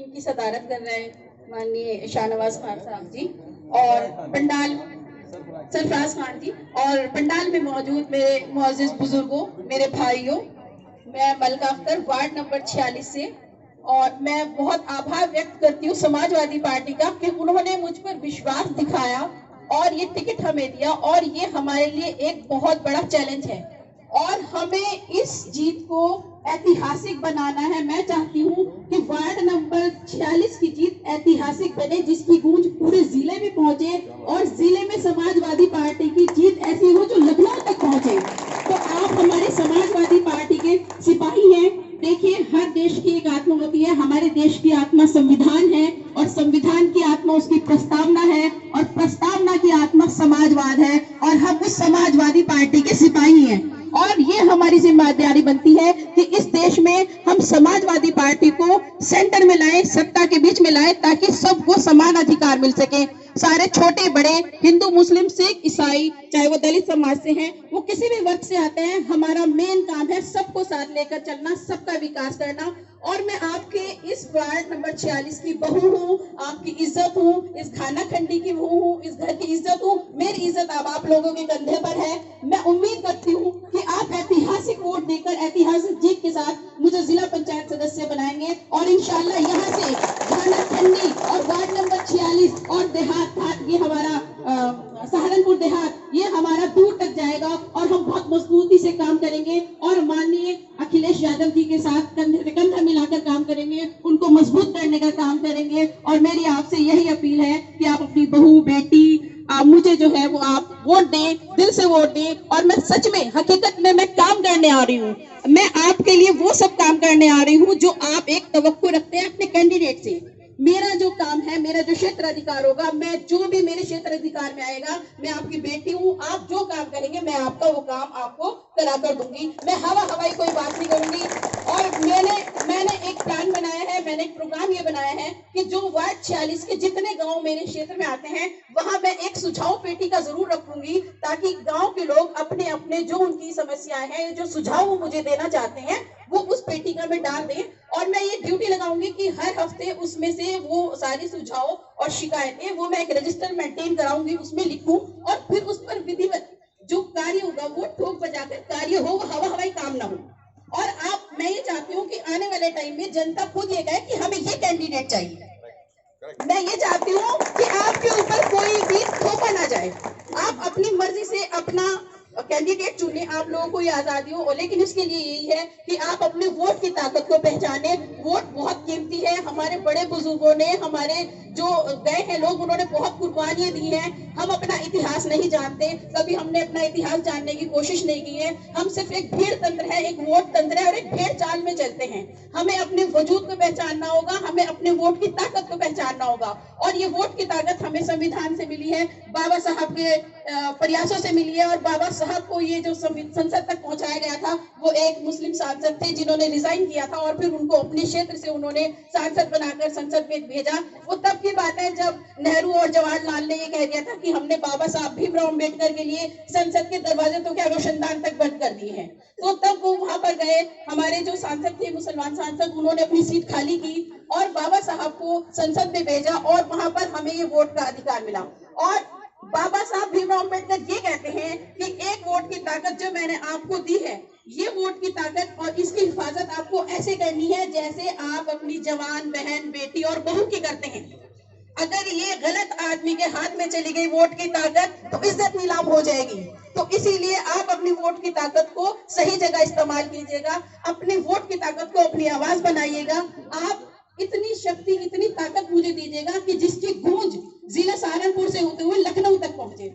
इनकी सदारत कर रहे हैं माननीय शाहनवाज खान साहब जी और पंडाल सरफराज खान जी और पंडाल में मौजूद मेरे मुअज़्ज़िज़ बुजुर्गों, मेरे भाइयों, मैं मलका अख्तर वार्ड नंबर 46 से और मैं बहुत आभार व्यक्त करती हूँ समाजवादी पार्टी का कि उन्होंने मुझ पर विश्वास दिखाया और ये टिकट हमें दिया और ये हमारे लिए एक बहुत बड़ा चैलेंज है और हमें इस जीत को ऐतिहासिक बनाना है। मैं चाहती हूँ कि वार्ड नंबर 46 की जीत ऐतिहासिक बने, जिसकी गूंज पूरे जिले में पहुंचे और जिले में समाजवादी पार्टी की जीत ऐसी हो जो लखनऊ तक पहुंचे। तो आप हमारे समाजवादी पार्टी के सिपाही हैं। देखिए, हर देश की एक आत्मा होती है, हमारे देश की आत्मा संविधान है और संविधान की आत्मा उसकी प्रस्तावना है और प्रस्तावना की आत्मा समाजवाद है और हम उस समाजवादी पार्टी के सिपाही हैं और ये हमारी जिम्मेदारी बनती है कि इस देश में हम समाजवादी पार्टी को सेंटर में लाएं, सत्ता के बीच में लाएं, ताकि सबको समान अधिकार मिल सके। सारे छोटे बड़े, हिंदू मुस्लिम सिख ईसाई, चाहे वो दलित समाज से हैं, वो किसी भी वर्ग से आते हैं, हमारा मेन काम है सबको साथ लेकर चलना, सबका विकास करना। और मैं आपके इस वार्ड नंबर 46 की बहू हूँ, आपकी इज्जत हूँ, इस खाना खंडी की बहू हूँ, इस घर की इज्जत हूँ। मेरी इज्जत अब आप लोगों के कंधे पर है। मैं उम्मीद करती हूँ कि आप ऐतिहासिक वोट देकर ऐतिहासिक जीत के साथ मुझे जिला पंचायत सदस्य बनाएंगे और इंशाल्लाह यहाँ से खाना खंडी और वार्ड नंबर 46 और देहात, ये हमारा सहारनपुर देहात, ये हमारा दूर तक जाएगा और हम बहुत मजबूती से काम करेंगे और माननीय अखिलेश यादव जी के साथ कंधे से कंधा मिलाकर काम करेंगे, उनको मजबूत करने का काम करेंगे। और मेरी आपसे यही अपील है कि आप अपनी बहू बेटी मुझे जो है वो आप वोट दें, दिल से वोट दें। और मैं सच में हकीकत में मैं काम करने आ रही हूँ, मैं आपके लिए वो सब काम करने आ रही हूँ जो आप एक तवक्को रखते हैं अपने कैंडिडेट से। मेरा जो काम है, मेरा जो क्षेत्र अधिकार होगा, मैं जो भी मेरे क्षेत्र अधिकार में आएगा, मैं आपकी बेटी हूँ, आप जो काम करेंगे मैं आपका वो काम आपको करा कर दूंगी। मैं हवाई कोई बात नहीं करूंगी। और मैंने एक प्लान बनाया है, मैंने एक प्रोग्राम ये बनाया है कि जो वार्ड 46 के जितने गांव मेरे क्षेत्र में आते हैं वहां मैं एक सुझाव पेटी का जरूर रखूंगी, ताकि गांव के लोग अपने अपने जो उनकी समस्याएं हैं, जो सुझाव वो मुझे देना चाहते हैं, वो उस पेटी का में डाल दें। और मैं ये ड्यूटी लगाऊंगी कि हर हफ्ते उसमें से वो सारी सुझाव और शिकायतें वो मैं एक रजिस्टर मेंटेन कराऊंगी, उसमें लिखूं और फिर उस पर विधिवत जो कार्य होगा वो ठोक बजाकर कार्य हो, हवाई काम ना हो। और मैं ये चाहती हूँ कि आने वाले टाइम में जनता खुद ये कहे कि हमें ये कैंडिडेट चाहिए। मैं ये चाहती हूँ कि आपके ऊपर कोई भी थोपा ना जाए, आप अपनी मर्जी से अपना कैंडिडेट चुने, आप लोगों को ये आजादी हो, लेकिन इसके लिए यही है कि आप अपने वोट की ताकत को पहचाने। वोट बहुत कीमती है। हमारे बड़े बुजुर्गों ने, हमारे जो गए हैं लोग, उन्होंने बहुत कुर्बानियां दी हैं। हम अपना इतिहास नहीं जानते, कभी हमने अपना इतिहास जानने की कोशिश नहीं की है। हम सिर्फ एक भीड़ तंत्र है, एक वोट तंत्र है और एक भेड़ चाल में चलते हैं। हमें अपने वजूद को पहचानना होगा, हमें अपने वोट की ताकत को पहचानना होगा और ये वोट की ताकत हमें संविधान से मिली है, बाबा साहब के प्रयासों से मिली है। और बाबा साहब को ये जो संसद तक पहुंचाया गया था, वो एक मुस्लिम सांसद थे जिन्होंने रिजाइन किया था और फिर उनको अपने क्षेत्र से उन्होंने सांसद बनाकर संसद में भेजा। वो तब की बात है जब नेहरू और जवाहरलाल ने ये कह दिया था कि हमने बाबा साहब भीमराव अम्बेडकर के लिए संसद के दरवाजे तो क्या रोशनदान तक बंद कर दिए हैं। तो तब वो वहां पर गए, हमारे जो सांसद थे मुसलमान सांसद, उन्होंने अपनी सीट खाली की और बाबा साहब को संसद में भेजा और वहां पर हमें ये वोट का अधिकार मिला। और बाबा साहब भीमराव अम्बेडकर ये कहते हैं कि एक वोट की ताकत जो मैंने आपको दी है, ये वोट की ताकत और इसकी हिफाजत आपको ऐसे करनी है जैसे आप अपनी जवान बहन, बेटी और बहू की करते हैं। अगर ये गलत आदमी के हाथ में चली गई वोट की ताकत तो इज्जत नीलाम हो जाएगी। तो इसीलिए आप अपनी वोट की ताकत को सही जगह इस्तेमाल कीजिएगा, अपनी वोट की ताकत को अपनी आवाज बनाइएगा। आप इतनी शक्ति, इतनी ताकत मुझे दीजिएगा कि जिसकी गूंज जिला सहारनपुर से होते हुए लखनऊ तक पहुंचे।